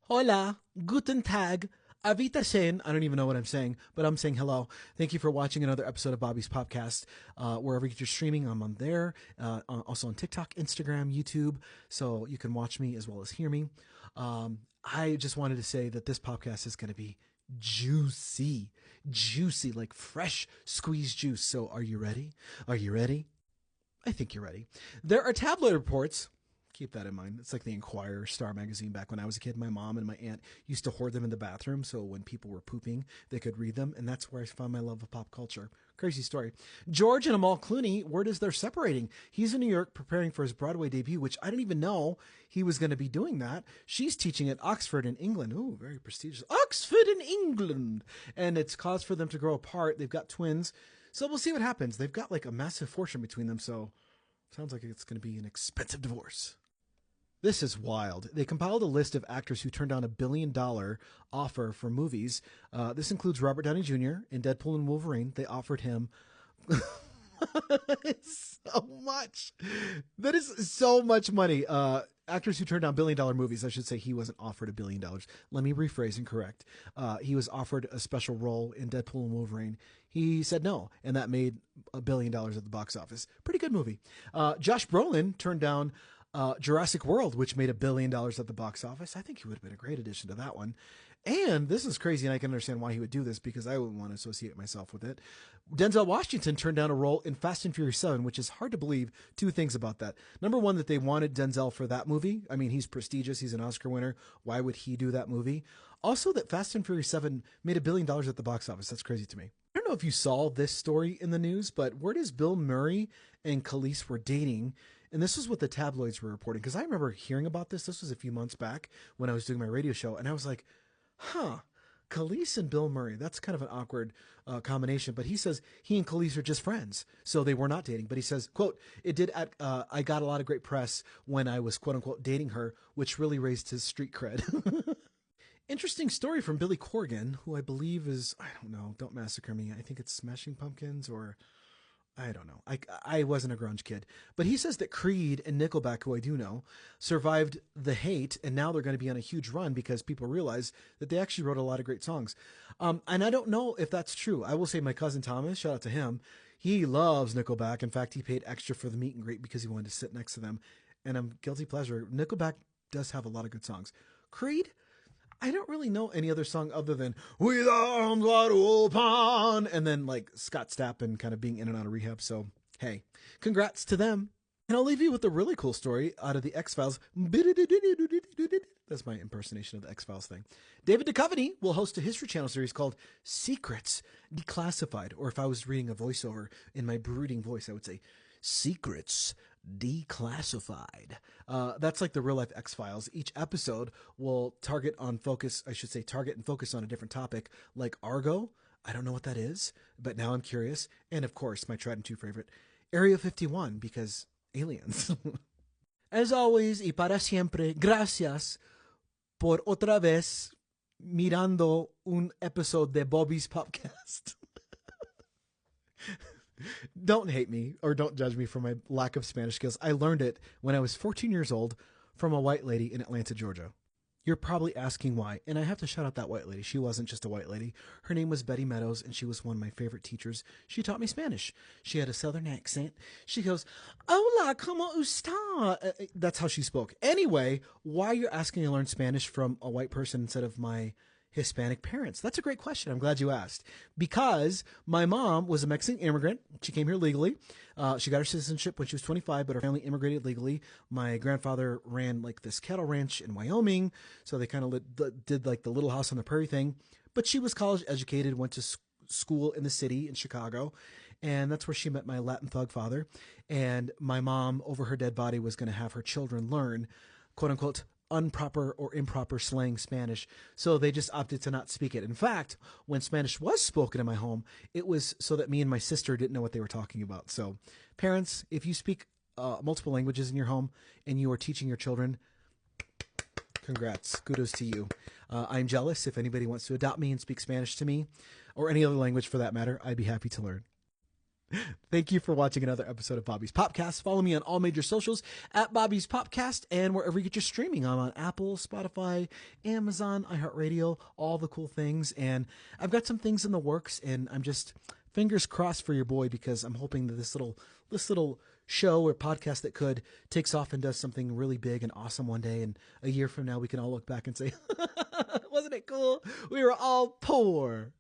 Hola, guten Tag, Avita Shen. I don't even know what I'm saying, but I'm saying hello. Thank you for watching another episode of Bobby's Podcast. Wherever you're streaming, I'm on there. Also on TikTok, Instagram, YouTube, so you can watch me as well as hear me. I just wanted to say that this podcast is going to be juicy, like fresh squeezed juice. So are you ready? Are you ready? I think you're ready. There are tabloid reports. Keep that in mind. It's like the Inquirer, Star Magazine. Back when I was a kid, my mom and my aunt used to hoard them in the bathroom so when people were pooping, they could read them. And that's where I found my love of pop culture. Crazy story. George and Amal Clooney, word is they're separating. He's in New York preparing for his Broadway debut, which I didn't even know he was going to be doing that. She's teaching at Oxford in England. Ooh, very prestigious. Oxford in England. And it's cause for them to grow apart. They've got twins. So we'll see what happens. They've got like a massive fortune between them. So sounds like it's going to be an expensive divorce. This is wild. They compiled a list of actors who turned down $1 billion offer for movies. This includes Robert Downey Jr. in Deadpool and Wolverine. They offered him so much. That is so much money. Actors who turned down $1 billion movies, I should say he wasn't offered $1 billion. Let me rephrase and correct. He was offered a special role in Deadpool and Wolverine. He said no, and that made $1 billion at the box office. Pretty good movie. Josh Brolin turned down Jurassic World, which made $1 billion at the box office. I think he would have been a great addition to that one. And this is crazy, and I can understand why he would do this because I wouldn't want to associate myself with it. Denzel Washington turned down a role in Fast and Furious 7, which is hard to believe. Two things about that. Number one, that they wanted Denzel for that movie. I mean, he's prestigious. He's an Oscar winner. Why would he do that movie? Also, that Fast and Furious 7 made $1 billion at the box office. That's crazy to me. I don't know if you saw this story in the news, but word is Bill Murray and Khalees were dating. And this is what the tabloids were reporting. Because I remember hearing about this. This was a few months back when I was doing my radio show. And I was like, huh, Khalees and Bill Murray. That's kind of an awkward combination. But he says he and Khalees are just friends. So they were not dating. But he says, quote, I got a lot of great press when I was, quote unquote, dating her, which really raised his street cred. Interesting story from Billy Corgan, who I believe is, I don't know, don't massacre me. I think it's Smashing Pumpkins or I don't know. I wasn't a grunge kid. But he says that Creed and Nickelback, who I do know, survived the hate, and now they're going to be on a huge run because people realize that they actually wrote a lot of great songs. And I don't know if that's true. I will say my cousin Thomas, shout out to him, he loves Nickelback. In fact, he paid extra for the meet and greet because he wanted to sit next to them. And I'm guilty pleasure. Nickelback does have a lot of good songs. Creed, I don't really know any other song other than "With Arms Wide Open" and then like Scott Stapp and kind of being in and out of rehab. So, hey, congrats to them. And I'll leave you with a really cool story out of the X-Files. That's my impersonation of the X-Files thing. David Duchovny will host a History Channel series called Secrets Declassified. Or if I was reading a voiceover in my brooding voice, I would say Secrets Declassified. That's like the real life X-Files. Each episode will target and focus on a different topic, like Argo. I don't know what that is, but now I'm curious. And of course, my tried and true favorite, Area 51, because aliens. As always, y para siempre, gracias por otra vez mirando un episode de Bobby's Podcast. Don't hate me or don't judge me for my lack of Spanish skills. I learned it when I was 14 years old from a white lady in Atlanta, Georgia. You're probably asking why, and I have to shout out that white lady. She wasn't just a white lady. Her name was Betty Meadows, and she was one of my favorite teachers. She taught me Spanish. She had a southern accent. She goes, "Hola, ¿cómo está?" That's how she spoke. Anyway, why you're asking to learn Spanish from a white person instead of my Hispanic parents? That's a great question. I'm glad you asked. Because my mom was a Mexican immigrant. She came here legally. She got her citizenship when she was 25, but her family immigrated legally. My grandfather ran like this cattle ranch in Wyoming. So they kind of did like the Little House on the Prairie thing. But she was college educated, went to school in the city in Chicago. And that's where she met my Latin thug father. And my mom, over her dead body, was going to have her children learn, quote unquote, improper or improper slang Spanish. So they just opted to not speak it. In fact, when Spanish was spoken in my home, it was so that me and my sister didn't know what they were talking about. So parents, if you speak multiple languages in your home and you are teaching your children, congrats, kudos to you. I'm jealous. If anybody wants to adopt me and speak Spanish to me or any other language for that matter, I'd be happy to learn. Thank you for watching another episode of Bobby's Popcast. Follow me on all major socials at Bobby's Popcast and wherever you get your streaming. I'm on Apple, Spotify, Amazon, iHeartRadio, all the cool things. And I've got some things in the works, and I'm just fingers crossed for your boy, because I'm hoping that this little show or podcast that could takes off and does something really big and awesome one day. And a year from now, we can all look back and say, wasn't it cool? We were all poor.